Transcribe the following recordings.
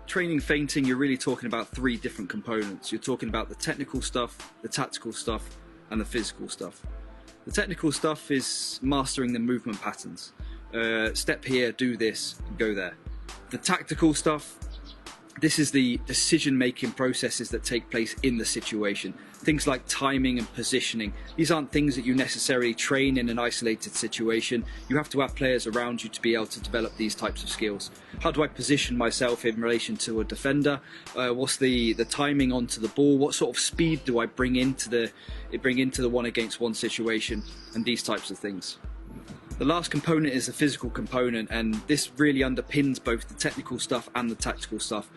training feinting, you're really talking about three different components. You're talking about the technical stuff, the tactical stuff, and the physical stuff. The technical stuff is mastering the movement patterns. Step here, do this, go there. The tactical stuff, this is the decision-making processes that take place in the situation. Things like timing and positioning. These aren't things that you necessarily train in an isolated situation. You have to have players around you to be able to develop these types of skills. How do I position myself in relation to a defender? What's the timing onto the ball? What sort of speed do I bring into the one-against-one situation? And these types of things. The last component is the physical component, and this really underpins both the technical stuff and the tactical stuff,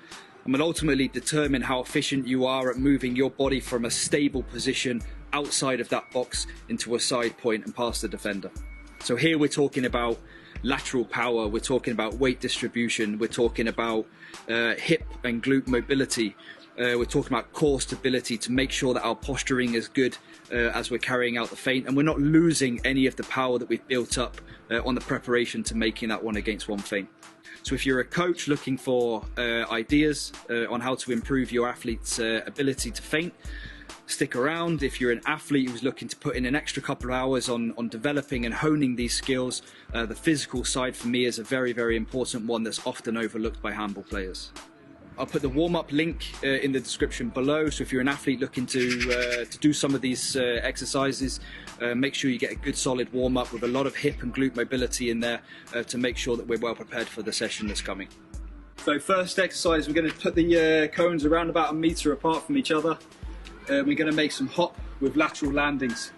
and will ultimately determine how efficient you are at moving your body from a stable position outside of that box into a side point and past the defender. So here we're talking about lateral power, we're talking about weight distribution, we're talking about hip and glute mobility, we're talking about core stability to make sure that our posturing is good as we're carrying out the feint, and we're not losing any of the power that we've built up on the preparation to making that one-against-one feint. So if you're a coach looking for ideas on how to improve your athlete's ability to feint, stick around. If you're an athlete who's looking to put in an extra couple of hours on developing and honing these skills, the physical side for me is a very, very important one that's often overlooked by handball players. I'll put the warm-up link in the description below, so if you're an athlete looking to do some of these exercises, make sure you get a good solid warm-up with a lot of hip and glute mobility in there to make sure that we're well prepared for the session that's coming. So first exercise, we're going to put the cones around about a metre apart from each other. We're going to make some hop with lateral landings.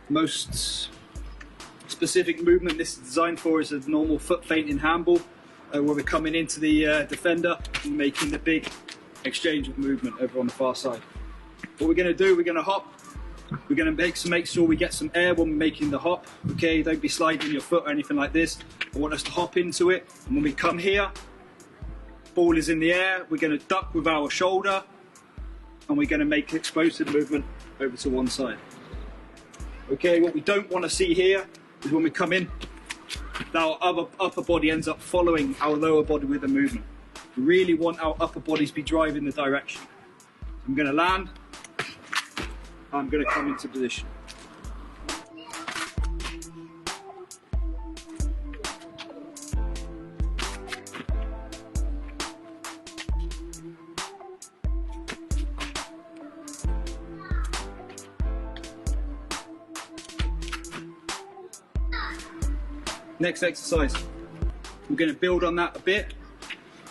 Most specific movement this is designed for is a normal foot feint in handball, where we're coming into the defender and making the big exchange of movement over on the far side. What we're going to do, we're going to hop. We're going to make sure we get some air when we're making the hop. Okay, don't be sliding your foot or anything like this. I want us to hop into it, and when we come here, ball is in the air, we're going to duck with our shoulder, and we're going to make explosive movement over to one side. Okay, what we don't want to see here is when we come in, our upper body ends up following our lower body with the movement. We really want our upper bodies to be driving the direction. I'm going to land, I'm going to come into position. Next exercise, we're going to build on that a bit.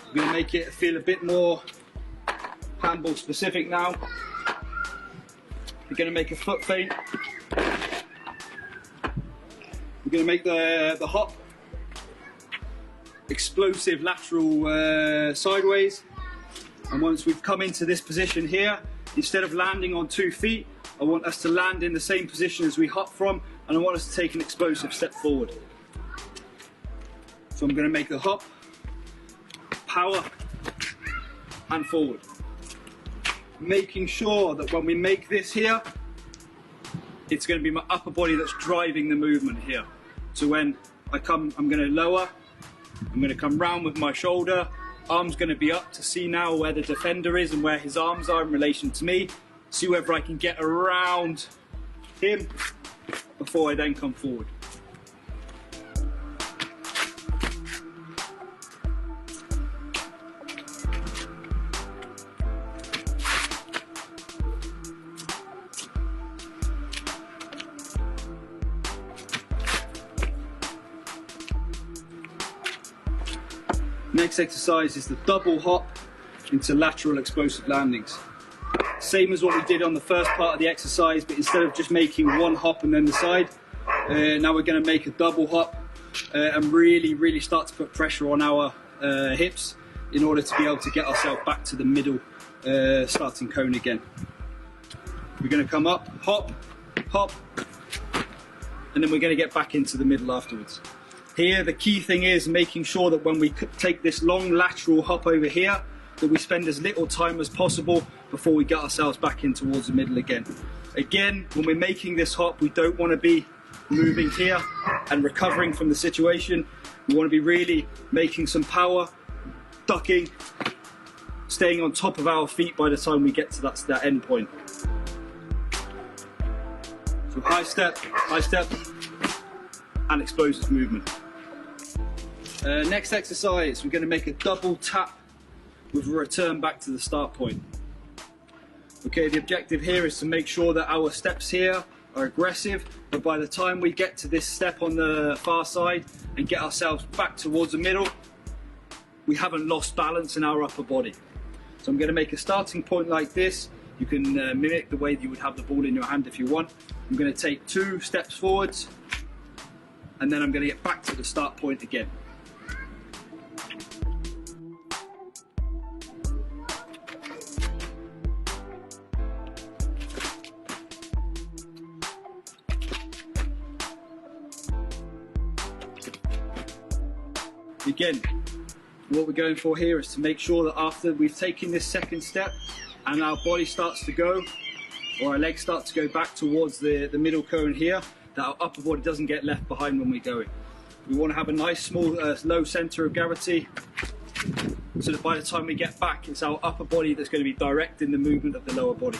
We're going to make it feel a bit more handball specific now. We're going to make a foot feint. We're going to make the hop, explosive lateral sideways. And once we've come into this position here, instead of landing on 2 feet, I want us to land in the same position as we hop from, and I want us to take an explosive step forward. So I'm going to make the hop, power, and forward. Making sure that when we make this here, it's going to be my upper body that's driving the movement here. So when I come, I'm going to lower, I'm going to come round with my shoulder, arm's going to be up to see now where the defender is and where his arms are in relation to me. See whether I can get around him before I then come forward. Next exercise is the double hop into lateral explosive landings. Same as what we did on the first part of the exercise, but instead of just making one hop and then the side, now we're going to make a double hop and really start to put pressure on our hips in order to be able to get ourselves back to the middle starting cone again. We're going to come up, hop, hop, and then we're going to get back into the middle afterwards. Here, the key thing is making sure that when we take this long lateral hop over here, that we spend as little time as possible before we get ourselves back in towards the middle again. Again, when we're making this hop, we don't want to be moving here and recovering from the situation. We want to be really making some power ducking, staying on top of our feet by the time we get to that end point. So high step, and explosive movement. Next exercise, we're going to make a double tap with a return back to the start point. Okay, the objective here is to make sure that our steps here are aggressive, but by the time we get to this step on the far side and get ourselves back towards the middle, we haven't lost balance in our upper body. So I'm going to make a starting point like this. You can mimic the way that you would have the ball in your hand if you want. I'm going to take 2 steps forwards, and then I'm going to get back to the start point again. Again, what we're going for here is to make sure that after we've taken this second step and our body starts to go, or our legs start to go back towards the middle cone here, that our upper body doesn't get left behind when we're going. We want to have a nice small low center of gravity, so that by the time we get back, it's our upper body that's going to be directing the movement of the lower body.